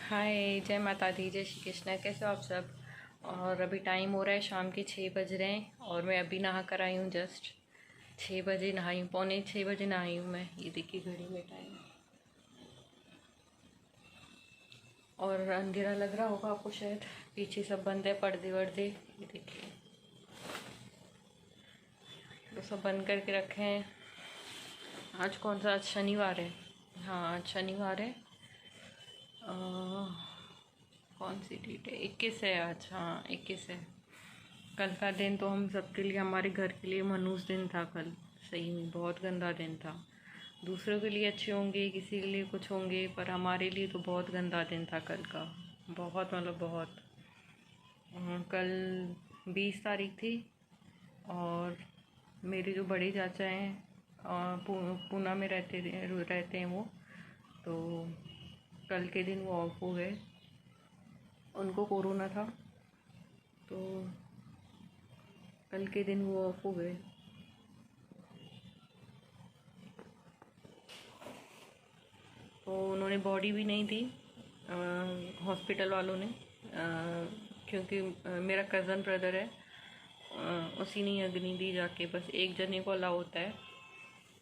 हाय, जय माता दी, जय श्री कृष्ण। कैसे हो आप सब? और अभी टाइम हो रहा है, शाम के 6 बज रहे हैं और मैं अभी नहा कर आई हूँ। जस्ट 6 बजे नहाई हूँ, पौने 6 बजे नहाई हूँ मैं। ये देखिए घड़ी में टाइम। और अंधेरा लग रहा होगा आपको शायद, पीछे सब बंद है, पर्दे वर्दे। ये देखिए तो सब बंद करके रखे हैं। आज कौन सा, आज शनिवार है। हाँ, आज शनिवार है। कौन सी डेट है? 21 है आज। हाँ, 21 है। कल का दिन तो हम सबके लिए, हमारे घर के लिए मनहूस दिन था कल। सही में बहुत गंदा दिन था। दूसरों के लिए अच्छे होंगे, किसी के लिए कुछ होंगे, पर हमारे लिए तो बहुत गंदा दिन था कल का। बहुत, मतलब बहुत। कल 20 तारीख थी। और मेरे जो बड़े चाचा हैं, पूना में रहते हैं वो। तो कल के दिन वो ऑफ हो गए। उनको कोरोना था, तो कल के दिन वो ऑफ हो गए। तो उन्होंने बॉडी भी नहीं दी हॉस्पिटल वालों ने, क्योंकि मेरा कज़न ब्रदर है, उसी ने अग्नि दी जाके। बस एक जने को अलाउ होता है,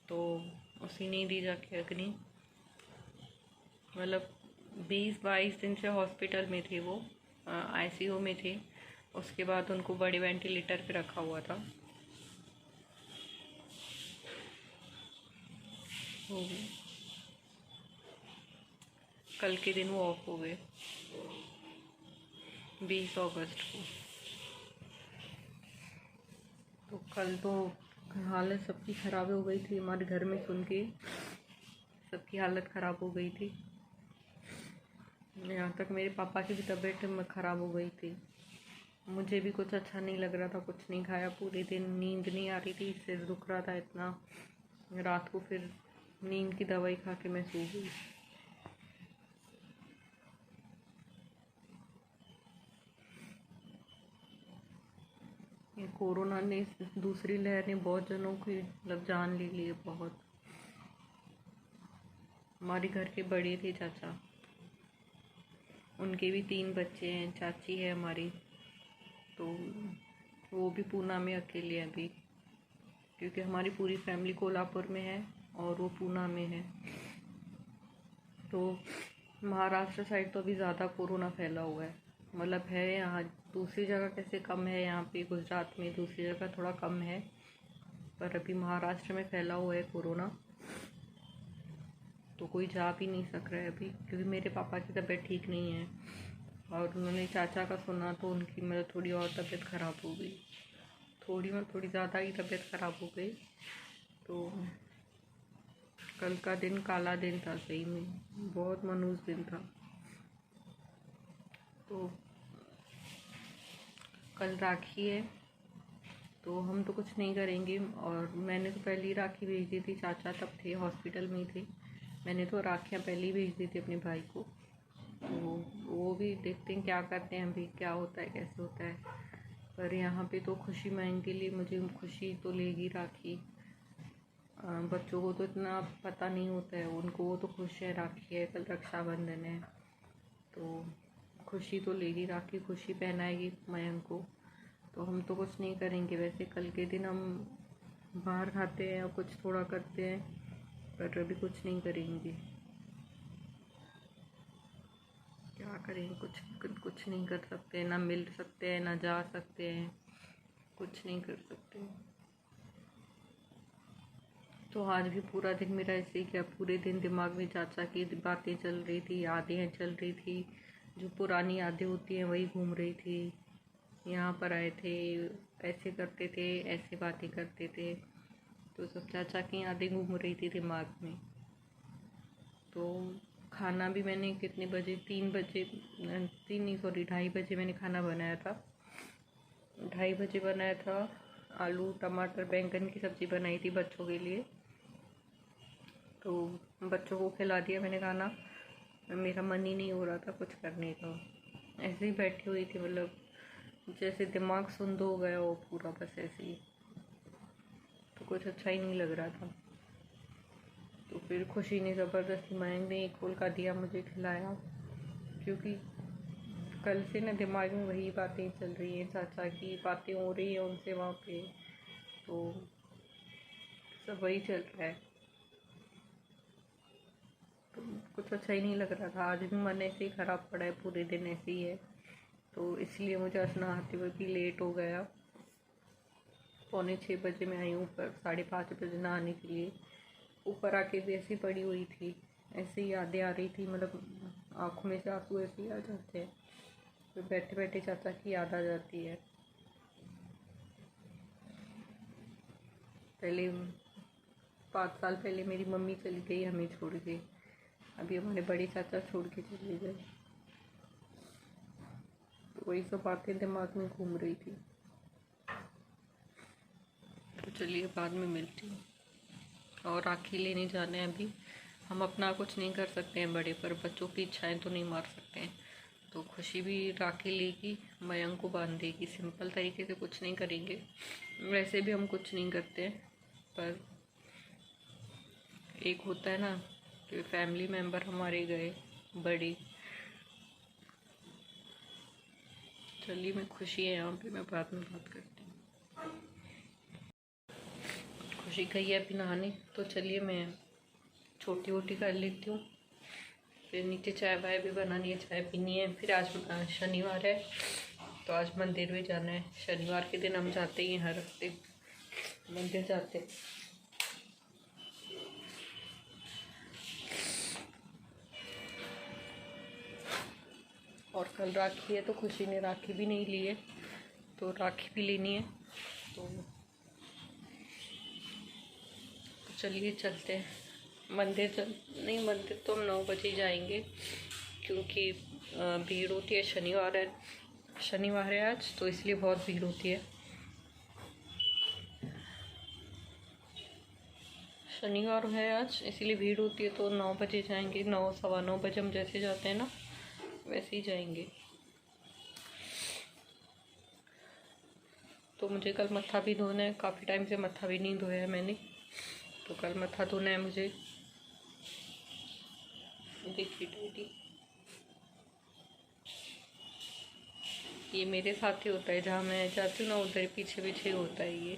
तो उसी ने दी जाके अग्नि। मतलब 20-22 दिन से हॉस्पिटल में थे वो, आईसीयू में थे। उसके बाद उनको बड़े वेंटिलेटर पे रखा हुआ था। हो गए कल के दिन वो ऑफ हो गए, 20 अगस्त को। तो कल तो हालत सबकी ख़राब हो गई थी, हमारे घर में सुन के सबकी हालत ख़राब हो गई थी। यहाँ तक मेरे पापा की भी तबीयत में ख़राब हो गई थी। मुझे भी कुछ अच्छा नहीं लग रहा था, कुछ नहीं खाया पूरे दिन, नींद नहीं आ रही थी, सिर दुख रहा था इतना। रात को फिर नींद की दवाई खा के मैं सो गई। ये कोरोना ने, दूसरी लहर ने बहुत जनों की मतलब जान ले ली है बहुत। हमारे घर के बड़े थे चाचा, उनके भी 3 बच्चे हैं। चाची है हमारी, तो वो भी पूना में अकेले हैं अभी, क्योंकि हमारी पूरी फैमिली कोल्हापुर में है और वो पूना में है। तो महाराष्ट्र साइड तो अभी ज़्यादा कोरोना फैला हुआ है। मतलब है यहाँ, दूसरी जगह कैसे कम है, यहाँ पे गुजरात में दूसरी जगह थोड़ा कम है, पर अभी महाराष्ट्र में फैला हुआ है कोरोना। तो कोई जा भी नहीं सक रहा है अभी, क्योंकि मेरे पापा की तबीयत ठीक नहीं है। और उन्होंने चाचा का सुना तो उनकी मतलब थोड़ी और तबीयत ख़राब हो गई। थोड़ी ज़्यादा ही तबीयत ख़राब हो गई। तो कल का दिन काला दिन था, सही में बहुत मनहूस दिन था। तो कल राखी है, तो हम तो कुछ नहीं करेंगे। और मैंने तो पहले ही राखी भेज दी थी, चाचा तब थे हॉस्पिटल में ही थे। मैंने तो राखियाँ पहले ही भेज दी थी अपने भाई को। तो वो भी देखते हैं क्या करते हैं अभी, क्या होता है कैसे होता है। पर यहाँ पे तो खुशी मांगने के लिए मुझे खुशी तो लेगी राखी। बच्चों को तो इतना पता नहीं होता है, उनको वो तो खुश है, राखी है, कल रक्षाबंधन है, तो खुशी तो लेगी राखी, खुशी पहनाएगी मयंक को। तो हम तो कुछ नहीं करेंगे। वैसे कल के दिन हम बाहर खाते हैं और कुछ थोड़ा करते हैं, पर अभी कुछ नहीं करेंगे। क्या करें, कुछ नहीं कर सकते, ना मिल सकते हैं, ना जा सकते हैं, कुछ नहीं कर सकते। तो आज भी पूरा दिन मेरा ऐसे ही गया। पूरे दिन दिमाग में चाचा की बातें चल रही थी, यादें चल रही थी, जो पुरानी यादें होती हैं वही घूम रही थी। यहाँ पर आए थे, ऐसे करते थे, ऐसे बातें करते थे, तो सब चाचा की यादें घूम रही थी दिमाग में। तो खाना भी मैंने कितने बजे, 3 बजे, 3 नहीं सॉरी 2:30 बजे मैंने खाना बनाया था। 2:30 बजे बनाया था। आलू टमाटर बैंगन की सब्ज़ी बनाई थी बच्चों के लिए। तो बच्चों को खिला दिया मैंने खाना। मेरा मन ही नहीं हो रहा था कुछ करने का, ऐसे ही बैठी हुई थी, मतलब जैसे दिमाग सुन्न हो गया हो पूरा, बस ऐसे ही। तो कुछ अच्छा ही नहीं लग रहा था। तो फिर खुशी ने ज़बरदस्ती, मयंक ने एक फुल्का दिया, मुझे खिलाया। क्योंकि कल से ना दिमाग में वही बातें चल रही हैं, चाचा की बातें हो रही हैं उनसे वहाँ पे, तो सब वही चल रहा है। तो कुछ अच्छा ही नहीं लग रहा था। आज भी मन ऐसे ही ख़राब पड़ा है, पूरे दिन ऐसे ही है। तो इसलिए मुझे आज नहाते हुए भी लेट हो गया। 5:45 बजे मैं आई हूँ ऊपर, 5:30 बजे नहाने के लिए। ऊपर आके भी ऐसी पड़ी हुई थी, ऐसे ही यादें आ रही थी, मतलब आँखों में से आंसू ऐसे ही आ जाते हैं। तो बैठे बैठे चाचा की याद आ जाती है। पहले 5 साल पहले मेरी मम्मी चली गई हमें छोड़ के, अभी हमारे बड़े चाचा छोड़ के चले गए। तो वही सब बातें दिमाग में घूम रही थी। तो चलिए बाद में मिलती हूँ। और राखी लेने जाना है अभी। हम अपना कुछ नहीं कर सकते हैं बड़े, पर बच्चों की इच्छाएं तो नहीं मार सकते हैं। तो खुशी भी राखी लेगी, मयंक को बांधेगी। सिंपल तरीके से कुछ नहीं करेंगे, वैसे भी हम कुछ नहीं करते हैं, पर एक होता है ना कि फैमिली मेम्बर हमारे गए बड़ी। चलिए मैं खुशी है यहाँ पे, मैं बाद में बात करती हूँ। खुशी गई है अभी नहाने, तो चलिए मैं छोटी वोटी कर लेती हूँ। फिर नीचे चाय वाय भी बनानी है, चाय पीनी है। फिर आज शनिवार है, तो आज मंदिर भी जाना है। शनिवार के दिन हम जाते ही हैं, हर हफ्ते मंदिर जाते हैं। और कल राखी है, तो खुशी ने राखी भी नहीं ली है, तो राखी भी लेनी है। तो चलिए चलते हैं मंदिर। मंदिर तो हम 9 बजे जाएंगे, क्योंकि भीड़ होती है। शनिवार है आज, तो इसलिए बहुत भीड़ होती है। शनिवार है आज, इसलिए भीड़ होती है, तो 9 बजे जाएंगे। 9 सवा 9 बजे हम जैसे जाते हैं ना, वैसे ही जाएंगे। तो मुझे कल मत्था भी धोना है, काफ़ी टाइम से मत्था भी नहीं धोया है मैंने, तो कल मत्था धोना है मुझे। देखिए डैडी, ये मेरे साथ ही होता है, जहाँ मैं जाती हूँ ना उधर पीछे पीछे होता है ये।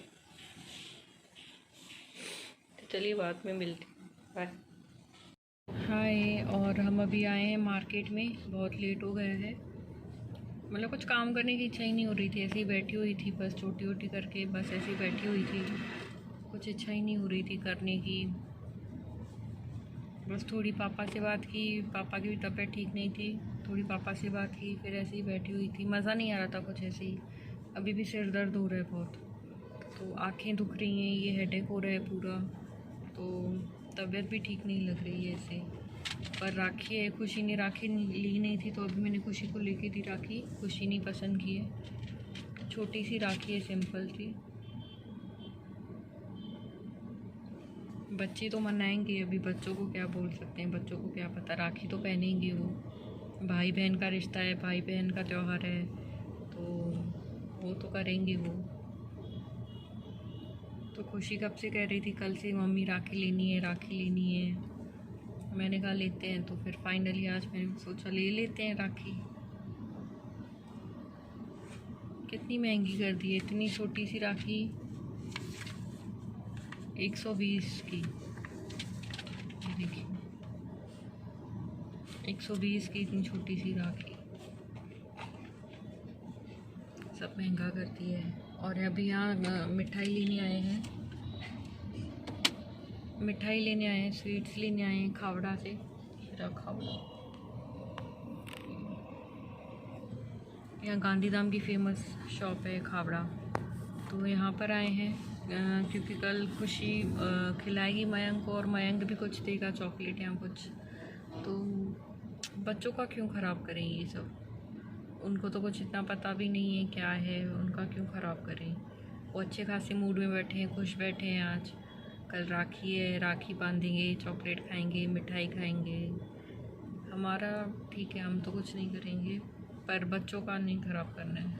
तो चलिए बाद में मिलते हैं, बाय। हाय, और हम अभी आए हैं मार्केट में, बहुत लेट हो गया है। मतलब कुछ काम करने की इच्छा ही नहीं हो रही थी, ऐसे ही बैठी हुई थी बस, छोटी छोटी करके बस ऐसे ही बैठी हुई थी। कुछ इच्छा ही नहीं हो रही थी करने की। बस थोड़ी पापा से बात की, पापा की भी तबीयत ठीक नहीं थी, थोड़ी पापा से बात की, फिर ऐसे ही बैठी हुई थी। मज़ा नहीं आ रहा था कुछ, ऐसे ही। अभी भी सिर दर्द हो रहा है बहुत, तो आँखें दुख रही हैं, ये हेडेक हो रहा है पूरा, तो तबीयत भी ठीक नहीं लग रही है ऐसे। पर राखी है, खुशी ने राखी ली नहीं थी, तो अभी मैंने खुशी को लेके दी राखी। खुशी ने पसंद की है, छोटी सी राखी है, सिंपल सी। बच्चे तो मनाएंगे, अभी बच्चों को क्या बोल सकते हैं, बच्चों को क्या पता। राखी तो पहनेंगे वो, भाई बहन का रिश्ता है, भाई बहन का त्यौहार है, तो वो तो करेंगे वो। तो खुशी कब से कह रही थी, कल से मम्मी राखी लेनी है, राखी लेनी है। मैंने कहा लेते हैं, तो फिर फाइनली आज मैंने सोचा ले लेते हैं राखी। कितनी महंगी कर दी है, इतनी छोटी सी राखी 120 की। देखिए 120 की इतनी छोटी सी राखी, सब महंगा करती है। और अभी यहाँ मिठाई लेने आए हैं, स्वीट्स लेने आए हैं खावड़ा से। खावड़ा यहाँ गांधीधाम की फेमस शॉप है खावड़ा, तो यहाँ पर आए हैं क्योंकि कल खुशी खिलाएगी मयंक को, और मयंक भी कुछ देगा, चॉकलेट या कुछ। तो बच्चों का क्यों ख़राब करें ये सब, उनको तो कुछ इतना पता भी नहीं है क्या है, उनका क्यों ख़राब करें। वो अच्छे खासे मूड में बैठे हैं, खुश बैठे हैं। आज कल राखी है, राखी बांधेंगे, चॉकलेट खाएंगे, मिठाई खाएंगे। हमारा ठीक है, हम तो कुछ नहीं करेंगे, पर बच्चों का नहीं ख़राब करना है।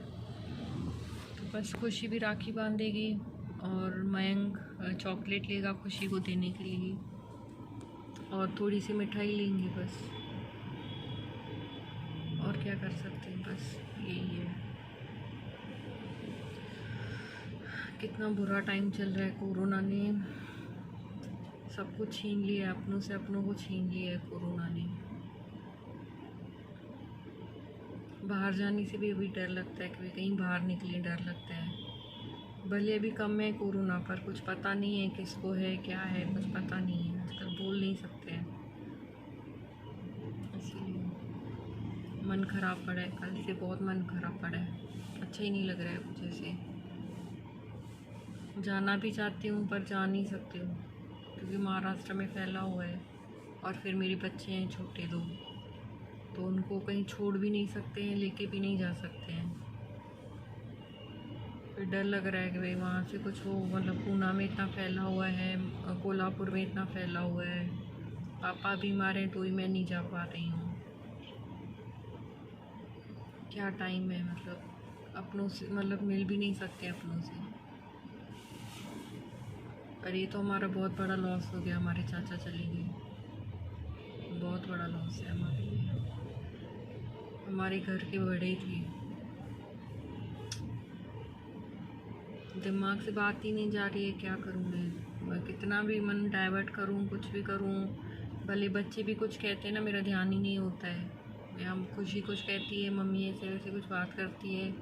तो बस खुशी भी राखी बांधेगी, और मयंक चॉकलेट लेगा खुशी को देने के लिए, और थोड़ी सी मिठाई लेंगे बस। क्या कर सकते हैं, बस यही है। कितना बुरा टाइम चल रहा है। कोरोना ने सब कुछ छीन लिया, अपनों से अपनों को छीन लिया है कोरोना ने। बाहर जाने से भी अभी डर लगता है कि कहीं बाहर निकले, डर लगता है। भले अभी कम है कोरोना, पर कुछ पता नहीं है किसको है, क्या है, कुछ पता नहीं है। आजकल बोल नहीं सकते हैं, इसीलिए मन ख़राब पड़ा है। कल से बहुत मन ख़राब पड़ा है, अच्छा ही नहीं लग रहा है कुछ ऐसे। जाना भी चाहती हूँ पर जा नहीं सकती हूँ, क्योंकि महाराष्ट्र में फैला हुआ है और फिर मेरे बच्चे हैं छोटे 2, तो उनको कहीं छोड़ भी नहीं सकते हैं, लेके भी नहीं जा सकते हैं। फिर डर लग रहा है कि भाई वहाँ से कुछ हो, मतलब पूना में इतना फैला हुआ है, कोल्हापुर में इतना फैला हुआ है, पापा बीमार हैं तो ही मैं नहीं जा पा रही हूँ। क्या टाइम है, मतलब अपनों से मतलब मिल भी नहीं सकते अपनों से। पर ये तो हमारा बहुत बड़ा लॉस हो गया, हमारे चाचा चले गए, बहुत बड़ा लॉस है हमारे लिए। हमारे घर के बड़े थे, दिमाग से बात ही नहीं जा रही है। क्या करूँ मैं कितना भी मन डाइवर्ट करूँ, कुछ भी करूँ, भले बच्चे भी कुछ कहते हैं ना, मेरा ध्यान ही नहीं होता है। या खुशी कुछ कहती है, मम्मी ऐसे वैसे कुछ बात करती है,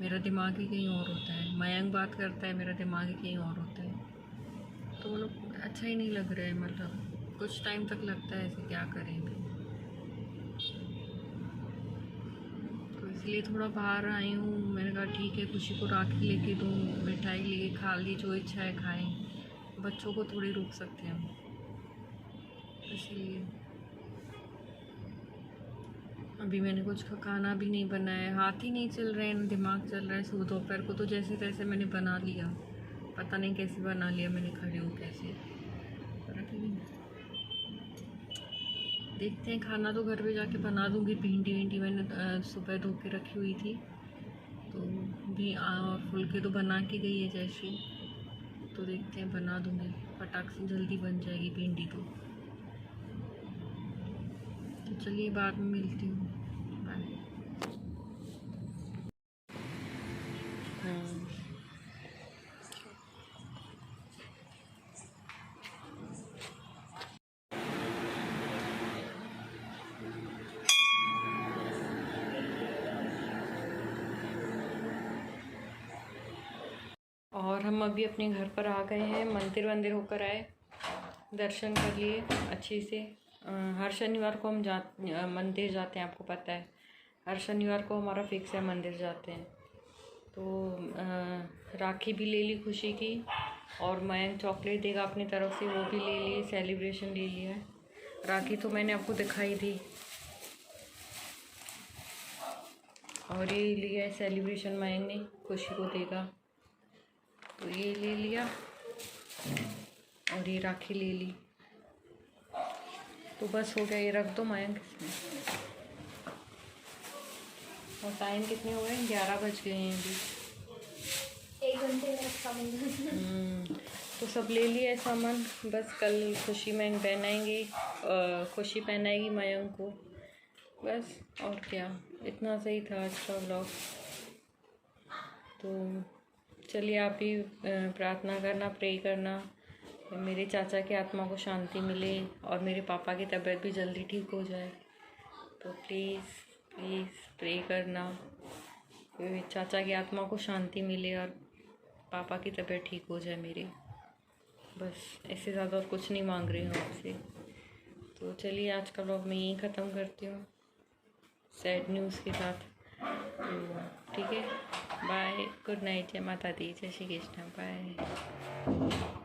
मेरा दिमाग ही कहीं और होता है। मयंक बात करता है, मेरा दिमाग ही कहीं और होता है। तो मतलब अच्छा ही नहीं लग रहा है, मतलब कुछ टाइम तक लगता है ऐसे क्या करेंगे। तो इसलिए थोड़ा बाहर आई हूँ। मैंने कहा ठीक है, खुशी को राखी लेके दूँ, मिठाई लेके खा ली, जो इच्छा है खाएं, बच्चों को थोड़ी रोक सकते हैं हम, इसलिए अभी मैंने कुछ खाना भी नहीं बनाया, हाथ ही नहीं चल रहे हैं, दिमाग चल रहा है। सुबह दोपहर को तो जैसे तैसे मैंने बना लिया, पता नहीं कैसे बना लिया मैंने, खड़ी हूँ कैसे, पर अभी देखते हैं। खाना तो घर पे जाके बना दूँगी। भिंडी विंडी मैंने सुबह धो के रखी हुई थी, तो भी और फुलके तो बना के गई है जैसी, तो देखते हैं बना दूँगी, फटाक से जल्दी बन जाएगी भिंडी तो चलिए बाद में मिलती हूँ, बाय। और हम अभी अपने घर पर आ गए हैं, मंदिर वंदिर होकर आए, दर्शन कर लिए अच्छे से। हर शनिवार को हम मंदिर जाते हैं, आपको पता है, हर शनिवार को हमारा फिक्स है मंदिर जाते हैं। तो राखी भी ले ली खुशी की, और मयंक चॉकलेट देगा अपनी तरफ से, वो भी ले लिए, सेलिब्रेशन ले लिया है। राखी तो मैंने आपको दिखाई दी, और ये लिया है सेलिब्रेशन मयंक ने, खुशी को देगा, तो ये ले लिया और ये राखी ले ली, तो बस हो गया। ये रख दो मयंक इसमें। और टाइम कितने हुए हैं, 11 बज गए हैं अभी, 1 घंटे में रखा। तो सब ले लिया सामान। बस कल खुशी मयंक पहनाएंगी, खुशी पहनाएगी मयंक को, बस। और क्या, इतना सही था आज का व्लॉग। तो चलिए आप भी प्रार्थना करना, प्रे करना, मेरे चाचा की आत्मा को शांति मिले और मेरे पापा की तबीयत भी जल्दी ठीक हो जाए। तो प्लीज़ प्रे करना, चाचा की आत्मा को शांति मिले और पापा की तबीयत ठीक हो जाए मेरी, बस। इससे ज़्यादा और कुछ नहीं मांग रही हूँ आपसे। तो चलिए आज का व्लॉग मैं यहीं ख़त्म करती हूँ, सैड न्यूज़ के साथ। तो ठीक है, बाय, गुड नाइट, जय माता दी, जय श्री कृष्ण, बाय।